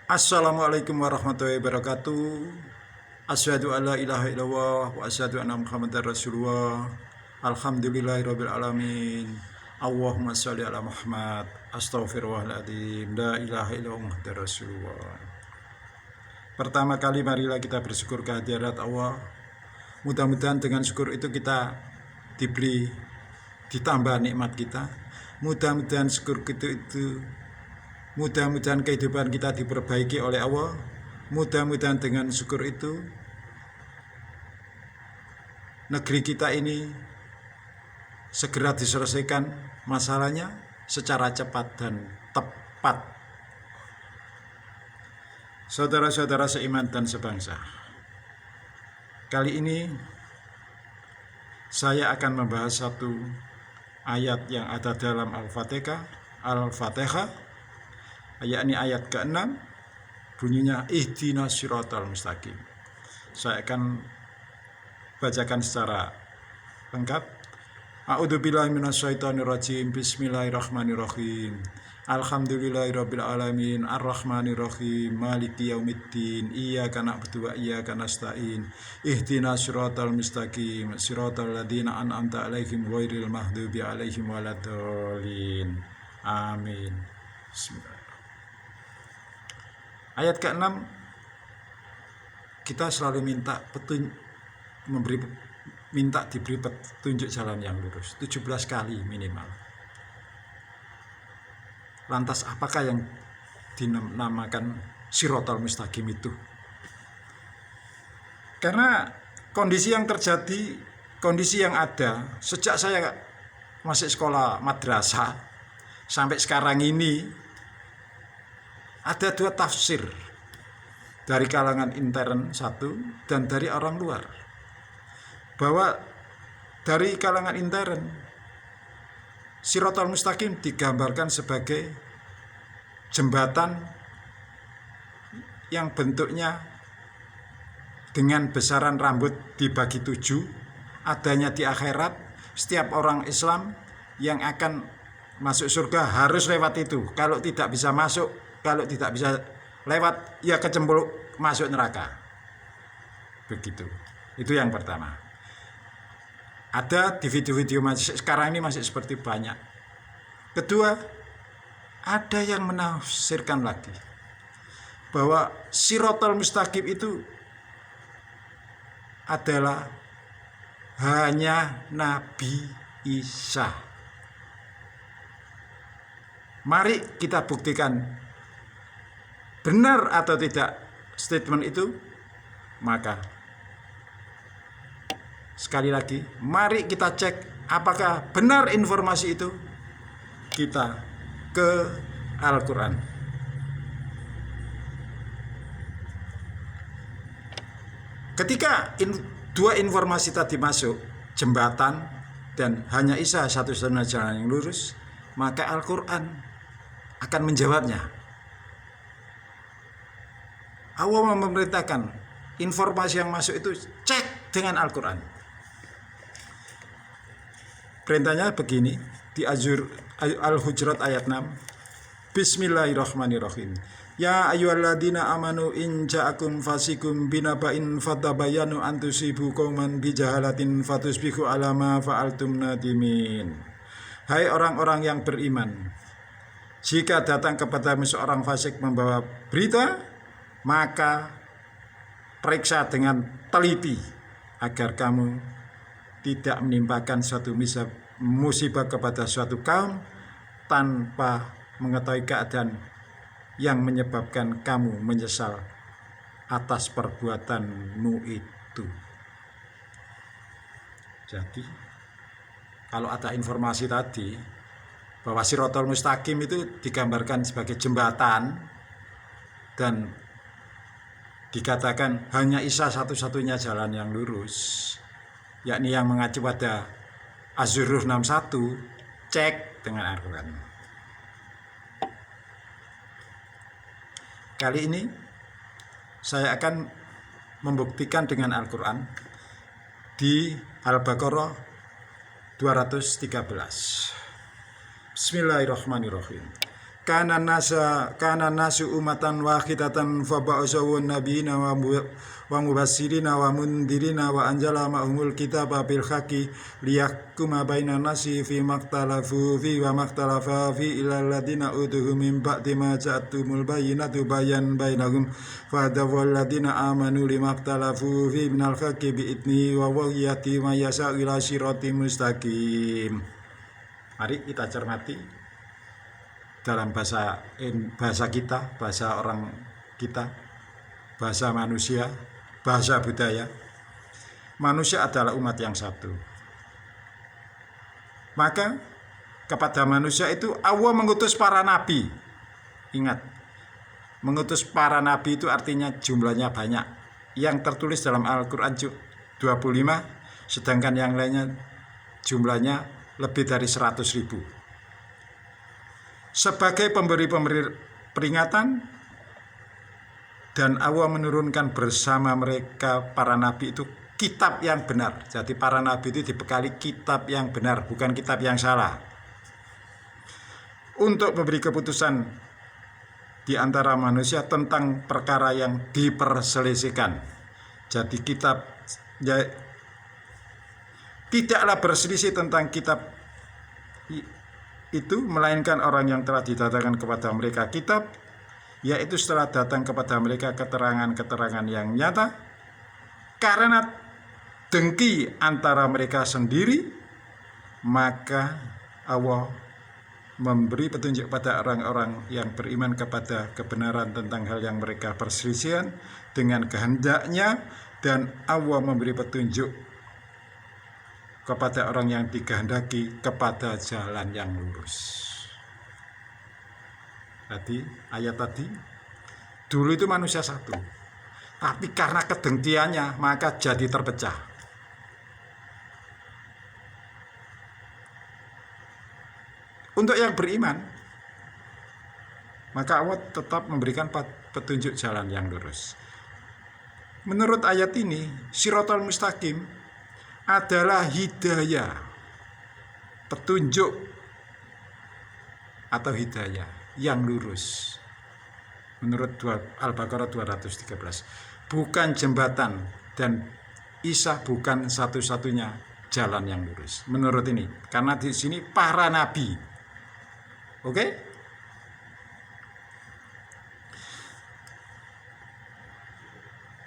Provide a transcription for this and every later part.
Assalamualaikum warahmatullahi wabarakatuh. Asyhadu an la ilaha illallah wa asyhadu anna Muhammadar Rasulullah. Alhamdulillahirabbil alamin. Allahumma shalli ala Muhammad. Astaghfirullahaladzim. La ilaha illallah Muhammadar Rasulullah. Pertama kali marilah kita bersyukur kehadirat Allah. Mudah-mudahan dengan syukur itu kita ditambah nikmat kita. Mudah-mudahan syukur Mudah-mudahan kehidupan kita diperbaiki oleh Allah. Mudah-mudahan dengan syukur itu negeri kita ini segera diselesaikan masalahnya secara cepat dan tepat. Saudara-saudara seiman dan sebangsa, kali ini saya akan membahas satu ayat yang ada dalam Al-Fatihah, yakni ayat ke-6, bunyinya ihdinas siratal mustaqim. Saya akan bacakan secara lengkap. A'udzubillahi minasyaitonirrajim. Bismillahirrahmanirrahim. Alhamdulillahirabbil alamin arrahmanirrahim maliki yaumiddin iyyaka na'budu wa iyyaka nasta'in ihdinas siratal mustaqim siratal ladzina an'amta 'alaihim ghairil maghdubi 'alaihim waladdallin. Amin. Bismillah. Ayat ke-6 kita selalu minta diberi petunjuk jalan yang lurus 17 kali minimal. Lantas apakah yang dinamakan siratal mustaqim itu? Karena kondisi yang terjadi, kondisi yang ada sejak saya masih sekolah madrasah sampai sekarang ini, ada dua tafsir dari kalangan intern satu dan dari orang luar. Bahwa dari kalangan intern, siratal mustaqim digambarkan sebagai jembatan yang bentuknya dengan besaran rambut dibagi 7, adanya di akhirat. Setiap orang Islam yang akan masuk surga harus lewat itu. Kalau tidak bisa masuk, kalau tidak bisa lewat, ya kecemplung masuk neraka. Begitu. Itu yang pertama. Ada di video-video sekarang ini masih seperti banyak. Kedua, ada yang menafsirkan lagi bahwa siratal mustaqim itu adalah hanya Nabi Isa. Mari kita buktikan benar atau tidak statement itu. Maka sekali lagi, mari kita cek apakah benar informasi itu. Kita ke Al-Quran. Ketika dua informasi tadi masuk, jembatan dan hanya Isa satu-satunya jalan yang lurus, maka Al-Quran akan menjawabnya. Allah memerintahkan informasi yang masuk itu cek dengan Al-Quran. Perintahnya begini di Al-Hujurat ayat 6. Bismillahirrahmanirrahim. Ya ayyuhalladzina amanu in ja'akum fasikum binaba'in fatabayyanu an tusibu qauman bijahalatin fatusbihu ala ma fa'altum nadimin. Hai orang-orang yang beriman, jika datang kepadamu seorang fasik membawa berita, maka periksa dengan teliti agar kamu tidak menimpakan suatu musibah kepada suatu kaum tanpa mengetahui keadaan yang menyebabkan kamu menyesal atas perbuatanmu itu. Jadi kalau ada informasi tadi bahwa siratal mustaqim itu digambarkan sebagai jembatan dan dikatakan hanya Isa satu-satunya jalan yang lurus, yakni yang mengacu pada Az-Zukhruf 61, cek dengan Al-Quran. Kali ini saya akan membuktikan dengan Al-Quran di Al-Baqarah 213. Bismillahirrahmanirrahim. kana nasu umatan wahidatan fa ba'asawu nabiyina wa mubassirina wa mundirina wa anjala ma'humul kitaba bil haqqi liyahkuma bainan nasi fi maktalafu fi wa maktalafa fi ilal ladina utuhu min ba'di ma ja'atumul bayyinatu bayan bainahum fa dawal ladina amanu limaktalafu fi minal haqqi bi idni wa wahiyati ma yasa ila siratim mustaqim. Mari kita cermati dalam bahasa kita, bahasa orang kita, bahasa manusia, bahasa budaya. Manusia adalah umat yang satu. Maka kepada manusia itu Allah mengutus para nabi. Ingat, mengutus para nabi itu artinya jumlahnya banyak. Yang tertulis dalam Al-Quran 25, sedangkan yang lainnya jumlahnya lebih dari 100.000. Sebagai pemberi peringatan, dan Allah menurunkan bersama mereka para nabi itu kitab yang benar. Jadi para nabi itu dibekali kitab yang benar, bukan kitab yang salah, untuk memberi keputusan di antara manusia tentang perkara yang diperselisihkan. Jadi kitab tidaklah berselisih tentang kitab itu, melainkan orang yang telah didatangkan kepada mereka kitab, yaitu setelah datang kepada mereka keterangan-keterangan yang nyata, karena dengki antara mereka sendiri, maka Allah memberi petunjuk pada orang-orang yang beriman kepada kebenaran tentang hal yang mereka perselisihan dengan kehendaknya, dan Allah memberi petunjuk kepada orang yang dikehendaki kepada jalan yang lurus. Tadi ayat tadi, dulu itu manusia satu, tapi karena kedengkiannya maka jadi terpecah. Untuk yang beriman, maka Allah tetap memberikan petunjuk jalan yang lurus. Menurut ayat ini, Shiratal Mustaqim adalah hidayah, petunjuk atau hidayah yang lurus. Menurut Al-Baqarah 213, bukan jembatan, dan Isa bukan satu-satunya jalan yang lurus. Menurut ini, karena di sini para nabi. Oke?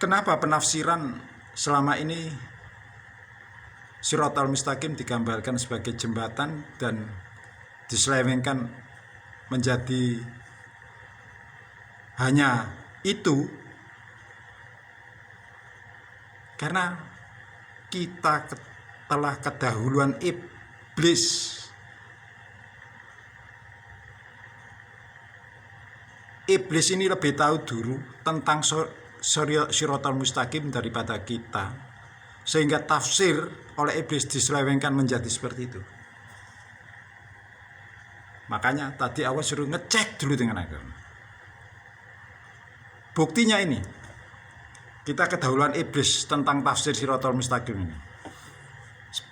Kenapa penafsiran selama ini Shiratal Mustaqim digambarkan sebagai jembatan dan diselewengkan menjadi hanya itu? Karena kita telah kedahuluan iblis. Iblis ini lebih tahu dulu tentang Shiratal Mustaqim daripada kita, sehingga tafsir oleh iblis diselewengkan menjadi seperti itu. Makanya tadi Allah suruh ngecek dulu dengan agama. Buktinya ini, kita kedahuluan iblis tentang tafsir Shiratal Mustaqim ini.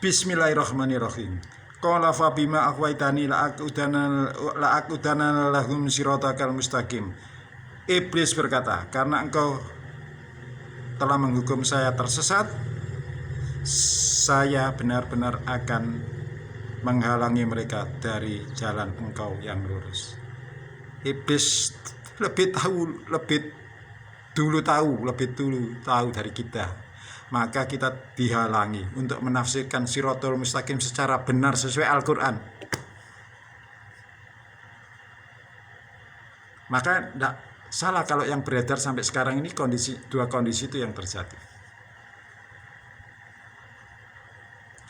Bismillahirrahmanirrahim. Qala fa bima aghwaytani la'aqudana lahum shiratakal mustaqim. Iblis berkata, karena engkau telah menghukum saya tersesat, saya benar-benar akan menghalangi mereka dari jalan engkau yang lurus. Iblis lebih dulu tahu dari kita. Maka kita dihalangi untuk menafsirkan Shiratal Mustaqim secara benar sesuai Al-Quran. Maka tidak salah kalau yang beredar sampai sekarang ini dua kondisi itu yang terjadi.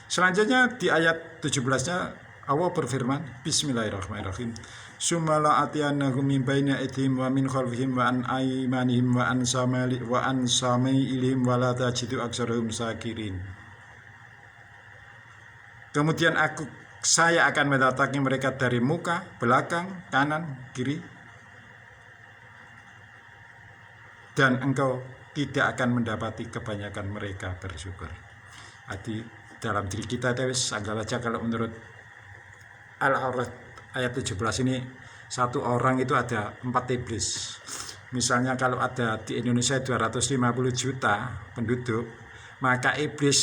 Selanjutnya di ayat 17-nya Allah berfirman, Bismillahirrahmanirrahim. Sumala atiyannahum min baini aydihim wa min khalfihim wa an aymanihim wa an samailihim wa la tajidu aktsarahum syakirin. Kemudian saya akan mendatangi mereka dari muka, belakang, kanan, kiri, dan engkau tidak akan mendapati kebanyakan mereka bersyukur. Jadi dalam diri kita, anggap aja kalau menurut Al-A'raf ayat 17 ini, satu orang itu ada 4 iblis. Misalnya kalau ada di Indonesia 250 juta penduduk, maka iblis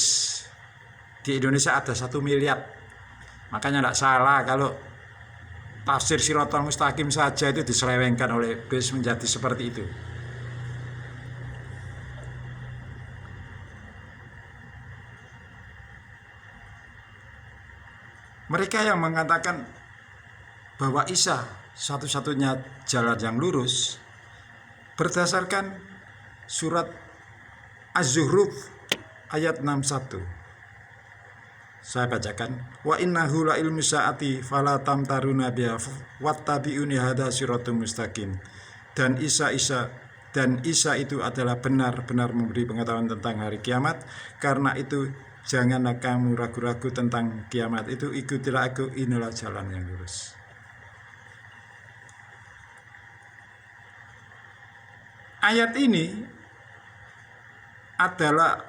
di Indonesia ada 1 miliar. Makanya tidak salah kalau tafsir Shiratal Mustaqim saja itu diselewengkan oleh iblis menjadi seperti itu. Mereka yang mengatakan bahwa Isa satu-satunya jalan yang lurus berdasarkan surat Az-Zukhruf ayat 61. Saya bacakan, wa innahu la ilmu sa'ati fala tamtaruna biha wattabi'uni hadza siratum mustaqim. Dan Isa itu adalah benar-benar memberi pengetahuan tentang hari kiamat. Karena itu janganlah kamu ragu-ragu tentang kiamat itu, ikutilah aku, inilah jalan yang lurus. Ayat ini adalah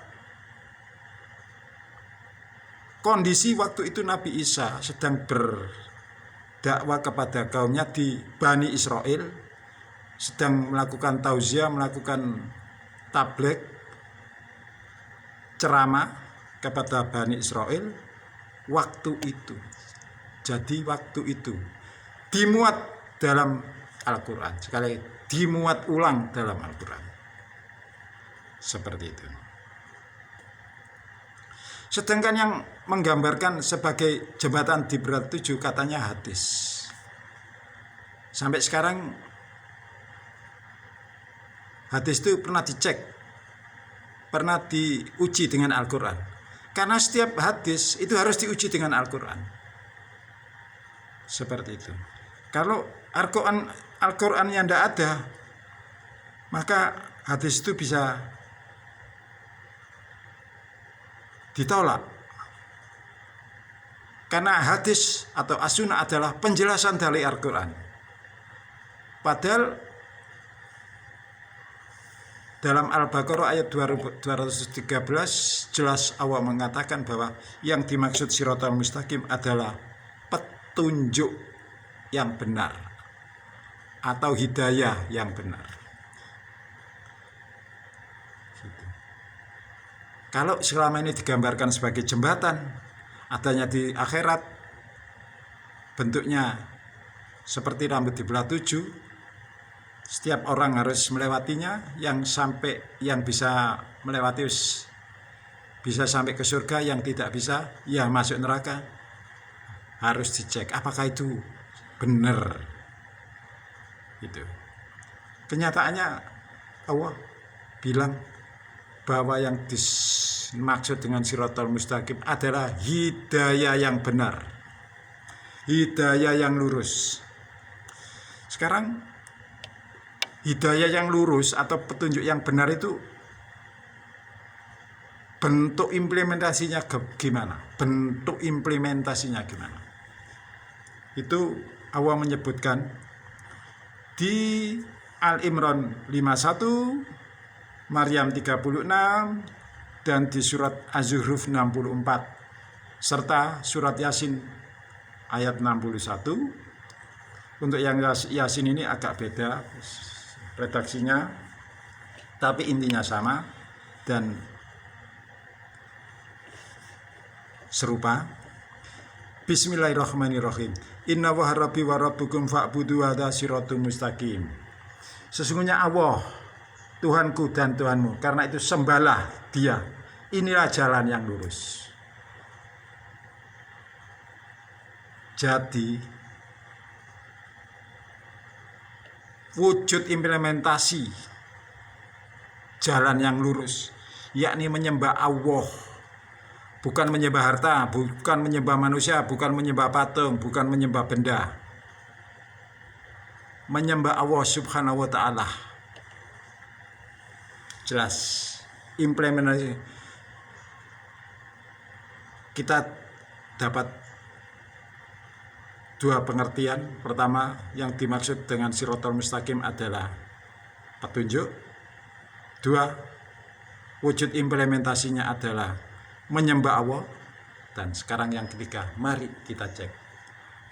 kondisi waktu itu Nabi Isa sedang berdakwah kepada kaumnya di Bani Israel, sedang melakukan tauziah, melakukan tabligh, ceramah kepada Bani Israel waktu itu. Jadi waktu itu dimuat dalam Al-Quran, sekali dimuat ulang dalam Al-Quran, seperti itu. Sedangkan yang menggambarkan sebagai jembatan di berat 7 katanya hadis. Sampai sekarang hadis itu pernah dicek, pernah diuji dengan Al-Quran. Karena setiap hadis itu harus diuji dengan Al-Quran. Seperti itu. Kalau Al-Quran yang tidak ada, maka hadis itu bisa ditolak. Karena hadis atau as-sunnah adalah penjelasan dari Al-Quran. Padahal dalam Al-Baqarah ayat 213 jelas Allah mengatakan bahwa yang dimaksud Shiratal Mustaqim adalah petunjuk yang benar atau hidayah yang benar. Kalau selama ini digambarkan sebagai jembatan, adanya di akhirat, bentuknya seperti rambut di belah 7, setiap orang harus melewatinya, yang bisa melewati bisa sampai ke surga, yang tidak bisa ya masuk neraka. Harus dicek apakah itu benar. Gitu. Kenyataannya Allah bilang bahwa yang dimaksud dengan Shiratal Mustaqim adalah hidayah yang benar, hidayah yang lurus. Sekarang hidayah yang lurus atau petunjuk yang benar itu bentuk implementasinya gimana? Bentuk implementasinya gimana? Itu Allah menyebutkan di Al-Imran 51, Maryam 36, dan di surat Az-Zukhruf 64, serta surat Yasin ayat 61. Untuk yang Yasin ini agak beda redaksinya, tapi intinya sama dan serupa. Bismillahirrahmanirrahim. Inna wa rabbi wa rabbukum fa'budu hadza siratum mustaqim. Sesungguhnya Allah Tuhanku dan Tuhanmu, karena itu sembahlah Dia. Inilah jalan yang lurus. Jadi wujud implementasi jalan yang lurus, yakni menyembah Allah, bukan menyembah harta, bukan menyembah manusia, bukan menyembah patung, bukan menyembah benda. Menyembah Allah Subhanahu wa ta'ala. Jelas implementasi. Kita dapat dua pengertian. Pertama, yang dimaksud dengan Shiratal Mustaqim adalah petunjuk. Dua, wujud implementasinya adalah menyembah Allah. Dan sekarang yang ketiga, mari kita cek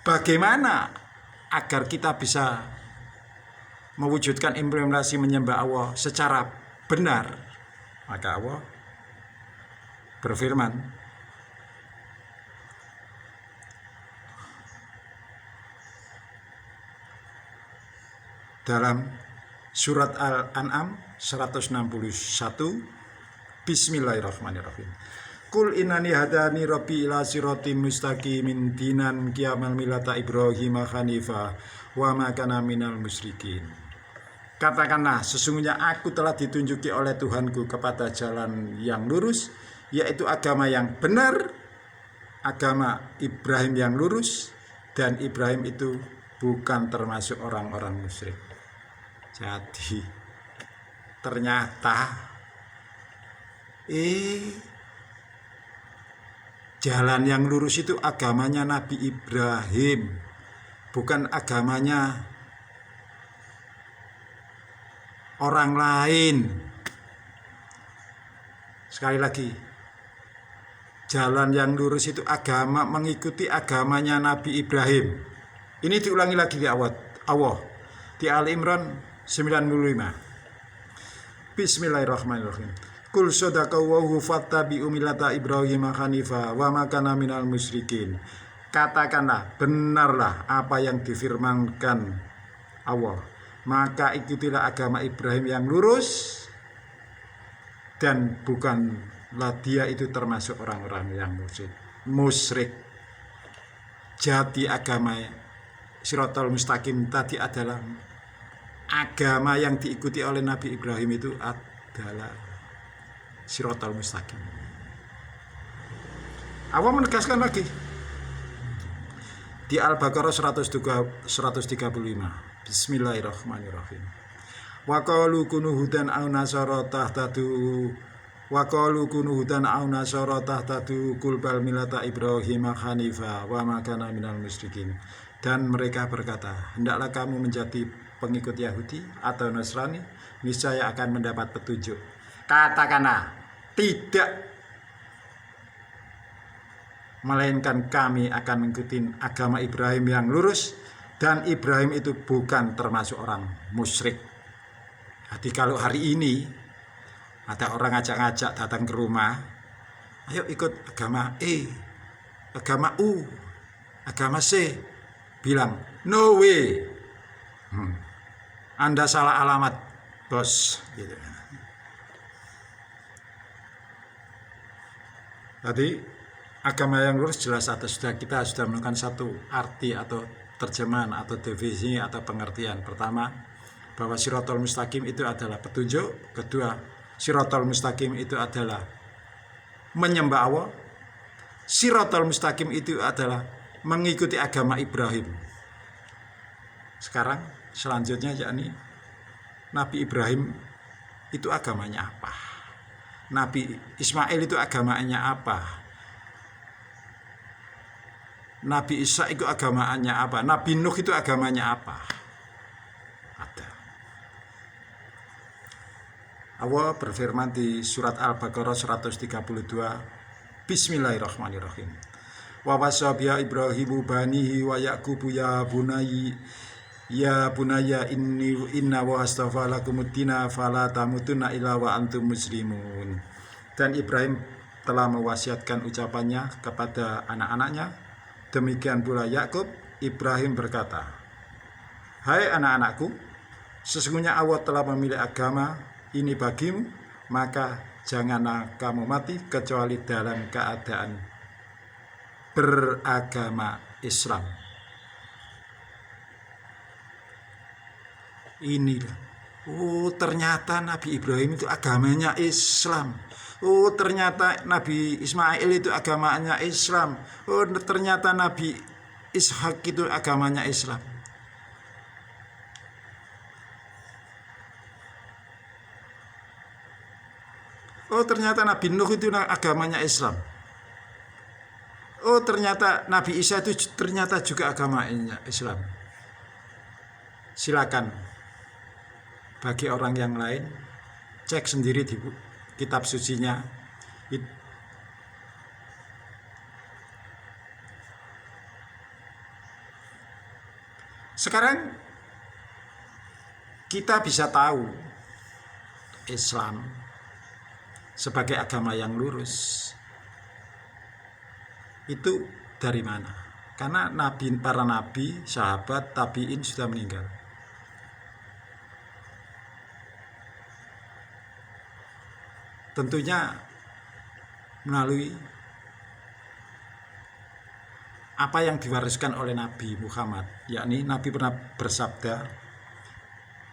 bagaimana agar kita bisa mewujudkan implementasi menyembah Allah secara benar, maka Allah berfirman dalam surat Al-An'am 161, Bismillahirrahmanirrahim. Kul innani hadani rabbi ila siratim mustaqimin dinan qiyamal millata Ibrahim hanifa wa ma kana minal musyrikin. Katakanlah, sesungguhnya aku telah ditunjuki oleh Tuhanku kepada jalan yang lurus, yaitu agama yang benar, agama Ibrahim yang lurus, dan Ibrahim itu bukan termasuk orang-orang musyrik. Jadi ternyata jalan yang lurus itu agamanya Nabi Ibrahim, bukan agamanya orang lain. Sekali lagi, jalan yang lurus itu agama mengikuti agamanya Nabi Ibrahim. Ini diulangi lagi di Allah di Ali Imran 95. Bismillahirrahmanirrahim. Kul sadaqallahu fattabi'u millata Ibrahim hanifa wa ma kana minal musyrikin. Katakanlah, benarlah apa yang difirmankan Allah, maka ikutilah agama Ibrahim yang lurus, dan bukanlah dia itu termasuk orang-orang yang musyrik. Jadi agama Shiratal Mustaqim tadi adalah agama yang diikuti oleh Nabi Ibrahim, itu adalah Shiratal Mustaqim. Allah menegaskan lagi di Al-Baqarah 135. Bismillahirrahmanirrahim. Wa qalu kunu hudan aw nasara tahtadu wa qalu kunu hudan aw nasara tahtadu qul bal millata Ibrahim hanifa wa ma kana minal musyrikin. Dan mereka berkata, hendaklah kamu menjadi pengikut Yahudi atau Nasrani, niscaya akan mendapat petunjuk. Katakanlah, tidak, melainkan kami akan mengikuti agama Ibrahim yang lurus, dan Ibrahim itu bukan termasuk orang musyrik. Jadi kalau hari ini ada orang ngajak-ngajak datang ke rumah, ayo ikut agama E, agama U, agama C, bilang no way, Anda salah alamat bos, gitu. Tadi agama yang lurus jelas kita sudah menemukan satu arti atau terjemahan atau definisi atau pengertian. Pertama, bahwa Shiratal Mustaqim itu adalah petunjuk. Kedua, Shiratal Mustaqim itu adalah menyembah Allah. Shiratal Mustaqim itu adalah mengikuti agama Ibrahim. Sekarang selanjutnya, yakni Nabi Ibrahim itu agamanya apa? Nabi Ismail itu agamanya apa? Nabi Isa itu agamanya apa? Nabi Nuh itu agamanya apa? Ada. Allah berfirman di surat Al-Baqarah 132. Bismillahirrahmanirrahim. Wa wasabiya Ibrahimu banihi wa Yaqubu ya bunayya inna wa astafa lakumuddina fala tamutunna illa wa antum muslimun. Dan Ibrahim telah mewasiatkan ucapannya kepada anak-anaknya, demikian pula Yakub. Ibrahim berkata, hai anak-anakku, sesungguhnya Allah telah memilih agama ini bagimu, maka janganlah kamu mati kecuali dalam keadaan beragama Islam. Inilah, oh ternyata Nabi Ibrahim itu agamanya Islam. Oh ternyata Nabi Ismail itu agamanya Islam. Oh ternyata Nabi Ishak itu agamanya Islam. Oh ternyata Nabi Nuh itu agamanya Islam. Oh ternyata Nabi Isa itu ternyata juga agamanya Islam. Silakan bagi orang yang lain cek sendiri di kitab sucinya. Sekarang kita bisa tahu Islam sebagai agama yang lurus itu dari mana? Karena para nabi, sahabat, tabiin sudah meninggal. Tentunya melalui apa yang diwariskan oleh Nabi Muhammad, yakni Nabi pernah bersabda,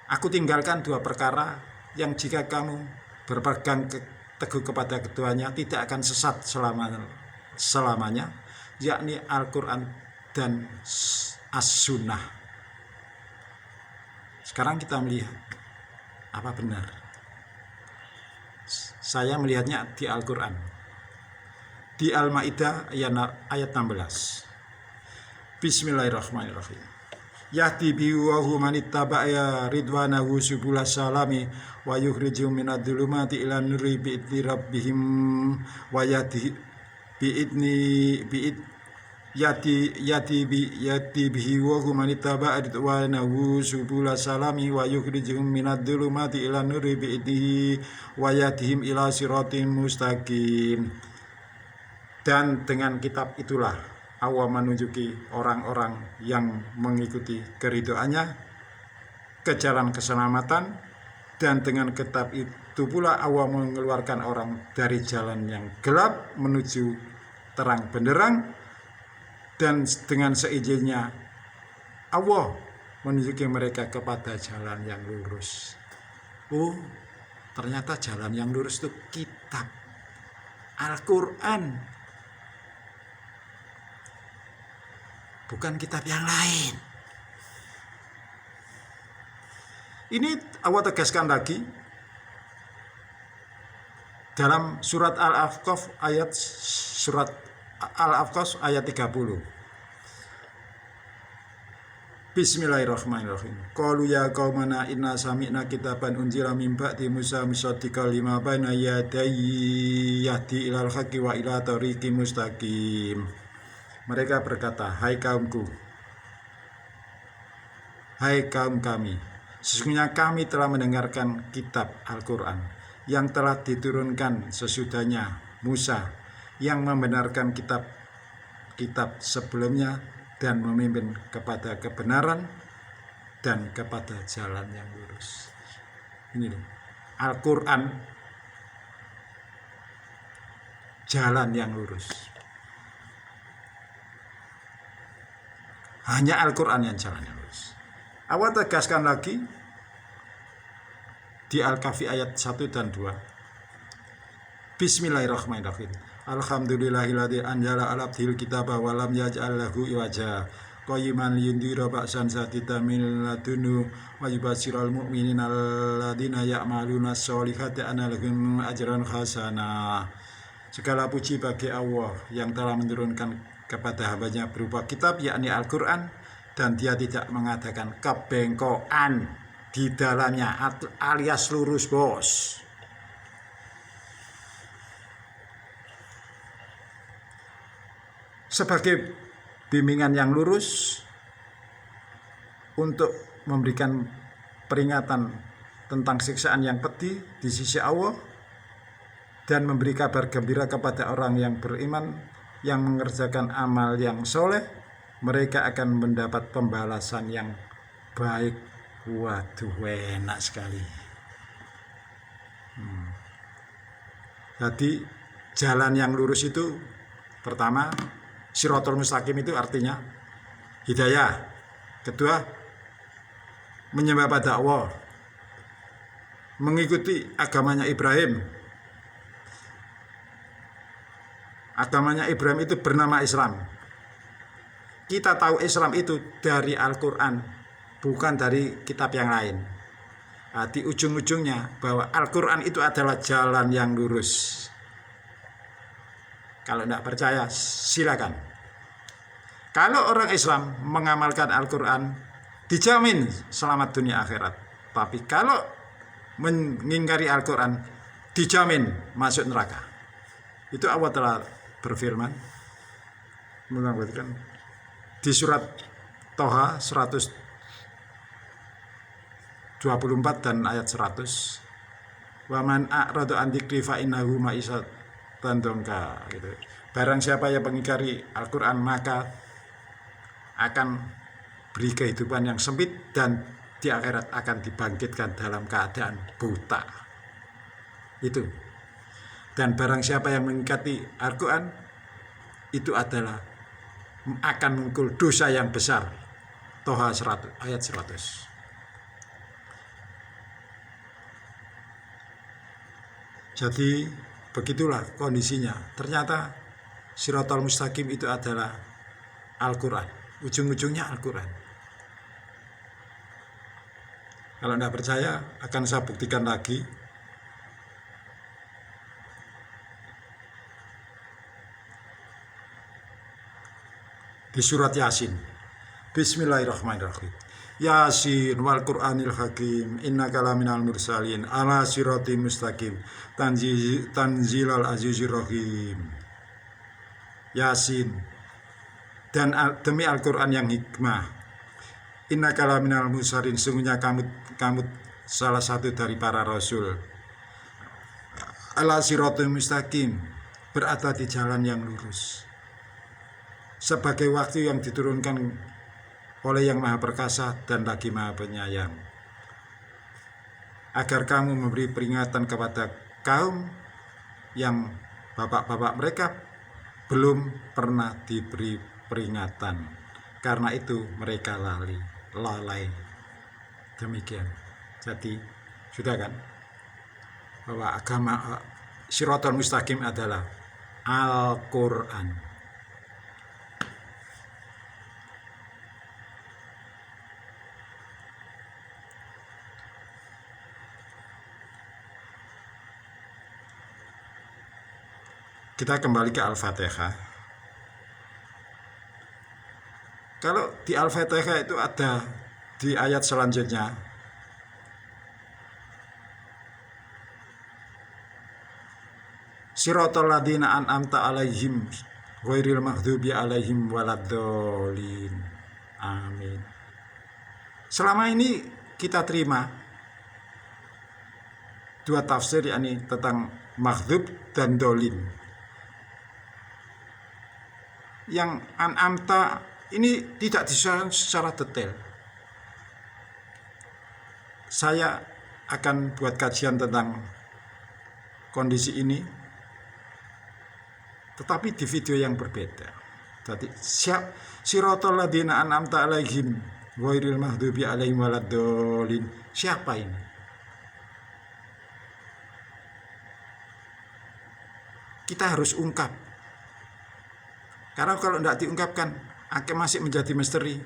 "Aku tinggalkan dua perkara yang jika kamu berpegang teguh kepada keduanya tidak akan sesat selamanya, yakni Al-Quran dan As-Sunnah." Sekarang kita melihat apa benar. Saya melihatnya di Al-Quran, di Al-Maidah ayat 16. Bismillahirrahmanirrahim. Yahdi bihi wa hum manittaba'a ridwanahu subulas salami wa yukhrijuhum minadh dhulumati ilan nuri bi'idni rabbihim wa yahdi bihi wa hum manittaba'a ridwanahu subulas salami wa yukhrijuhum minadh dhulumati ilan nuri bi'idnihi wa yahdihim ila siratin mustaqim. Dan dengan kitab itulah Allah menunjuki orang-orang yang mengikuti keridhoannya ke jalan keselamatan, dan dengan kitab itu pula Allah mengeluarkan orang dari jalan yang gelap menuju terang benderang, dan dengan seizinnya Allah menunjuki mereka kepada jalan yang lurus. Oh, ternyata jalan yang lurus itu kitab Al-Quran, bukan kitab yang lain. Ini Allah tegaskan lagi dalam surat Al-Ahqaf ayat 30. Bismillahirrahmanirrahim. Qalu ya qaumana inna sami'na kitaban unzila min ba'di Musa musaddiqan lima baina yadayhi yahdi ilal haqqi wa ila tariqim mustaqim. Mereka berkata, hai kaumku, hai kaum kami, sesungguhnya kami telah mendengarkan kitab Al-Quran yang telah diturunkan sesudahnya Musa, yang membenarkan kitab sebelumnya dan memimpin kepada kebenaran dan kepada jalan yang lurus. Ini loh, Al-Quran, jalan yang lurus. Hanya Al-Quran yang jalan yang lurus. Allah tegaskan lagi di Al-Kahfi ayat 1 dan 2. Bismillahirrahmanirrahim. Alhamdulillahilladzi anzala 'ala abdihil kitaba wa lam yaj'al lahu iwaja qayyiman liyundhira ba'san shadidan min ladunhu wa yubashshiral mu'minina alladzina ya'maluna sholihati anna lahum ajran hasana. Segala puji bagi Allah yang telah menurunkan kepada hambanya berupa kitab, yakni Al-Quran, dan dia tidak mengadakan kebengkokan di dalamnya, alias lurus, bos. Sebagai bimbingan yang lurus untuk memberikan peringatan tentang siksaan yang pedih di sisi Allah, dan memberi kabar gembira kepada orang yang beriman yang mengerjakan amal yang soleh, mereka akan mendapat pembalasan yang baik. Waduh, enak sekali. Jadi jalan yang lurus itu, pertama, Shirathul Mustaqim itu artinya hidayah. Kedua, menyembah pada Allah, mengikuti agamanya Ibrahim. Agamanya Ibrahim itu bernama Islam. Kita tahu Islam itu dari Al-Quran, bukan dari kitab yang lain. Nah, di ujung-ujungnya bahwa Al-Quran itu adalah jalan yang lurus. Kalau tidak percaya, silakan. Kalau orang Islam mengamalkan Al-Quran, dijamin selamat dunia akhirat. Tapi kalau mengingkari Al-Quran, dijamin masuk neraka. Itu Allah telah berfirman di surat Toha 107 24 dan ayat 100. Wa man a'rada an dzikri fa innahu ma'isatan dongka gitu. Barang siapa yang mengingkari Al-Qur'an maka akan beri kehidupan yang sempit dan di akhirat akan dibangkitkan dalam keadaan buta. Itu. Dan barang siapa yang mengingkari Al-Qur'an itu adalah akan muncul dosa yang besar. Toha 100, ayat 100. Jadi begitulah kondisinya. Ternyata Shiratal Mustaqim itu adalah Al-Quran. Ujung-ujungnya Al-Quran. Kalau tidak percaya akan saya buktikan lagi. Di surat Yasin. Bismillahirrahmanirrahim. Yasin wal Qur'anil Hakim innaka laminal mursalin ala siratim mustaqim tanzilal azizir rahim. Yasin, dan demi Al-Qur'an yang hikmah. Innaka laminal mursalin, sungguhnya kamu salah satu dari para rasul. Ala siratim mustaqim, berada di jalan yang lurus. Sebagai waktu yang diturunkan oleh Yang Maha Perkasa dan lagi Maha Penyayang, agar kamu memberi peringatan kepada kaum yang bapak-bapak mereka belum pernah diberi peringatan, karena itu mereka lalai. Demikian. Jadi sudah kan bahwa agama Shiratal Mustaqim adalah Al-Quran. Kita kembali ke Al-Fatihah. Kalau di Al-Fatihah itu ada di ayat selanjutnya, Siratal ladzina an'amta alaihim ghairil maghdubi alaihim waladdallin. Amin. Selama ini kita terima dua tafsir, yakni tentang maghdub dan dolin. Yang an'amta ini tidak dijelaskan secara detail. Saya akan buat kajian tentang kondisi ini, tetapi di video yang berbeda. Jadi Siratal ladzina an'amta alaihim ghairil maghdubi alaihim waladdallin. Siapa ini? Kita harus ungkap. Karena kalau tidak diungkapkan akan masih menjadi misteri.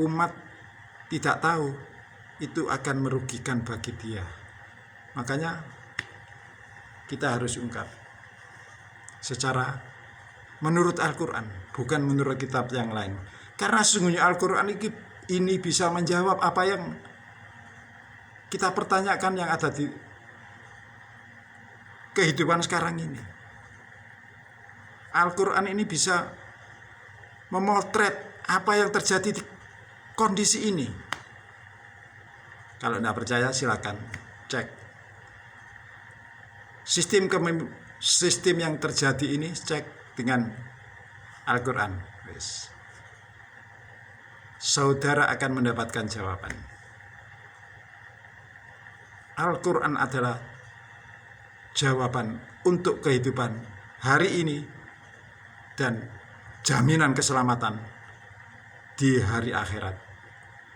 Umat tidak tahu, itu akan merugikan bagi dia. Makanya kita harus ungkap secara menurut Al-Quran, bukan menurut kitab yang lain. Karena sesungguhnya Al-Quran ini bisa menjawab apa yang kita pertanyakan yang ada di kehidupan sekarang ini. Al-Quran ini bisa memotret apa yang terjadi di kondisi ini. Kalau tidak percaya silakan cek sistem yang terjadi ini, cek dengan Al-Quran. Saudara akan mendapatkan jawaban. Al-Quran adalah jawaban untuk kehidupan hari ini dan jaminan keselamatan di hari akhirat.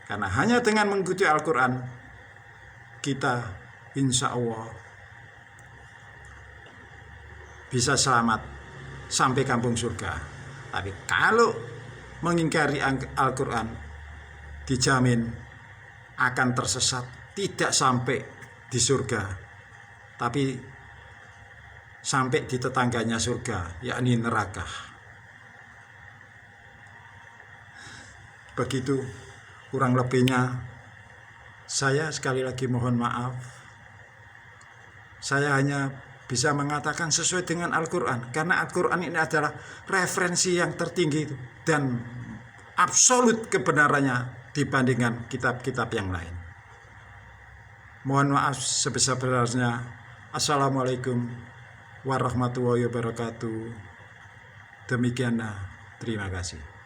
Karena hanya dengan mengikuti Al-Quran, kita insya Allah bisa selamat sampai kampung surga. Tapi kalau mengingkari Al-Quran, dijamin akan tersesat, tidak sampai di surga, tapi sampai di tetangganya surga, yakni neraka. Begitu kurang lebihnya. Saya sekali lagi mohon maaf. Saya hanya bisa mengatakan sesuai dengan Al-Quran, karena Al-Quran ini adalah referensi yang tertinggi dan absolut kebenarannya dibandingkan kitab-kitab yang lain. Mohon maaf sebesar-besarnya. Assalamualaikum warahmatullahi wabarakatuh. Demikianlah, terima kasih.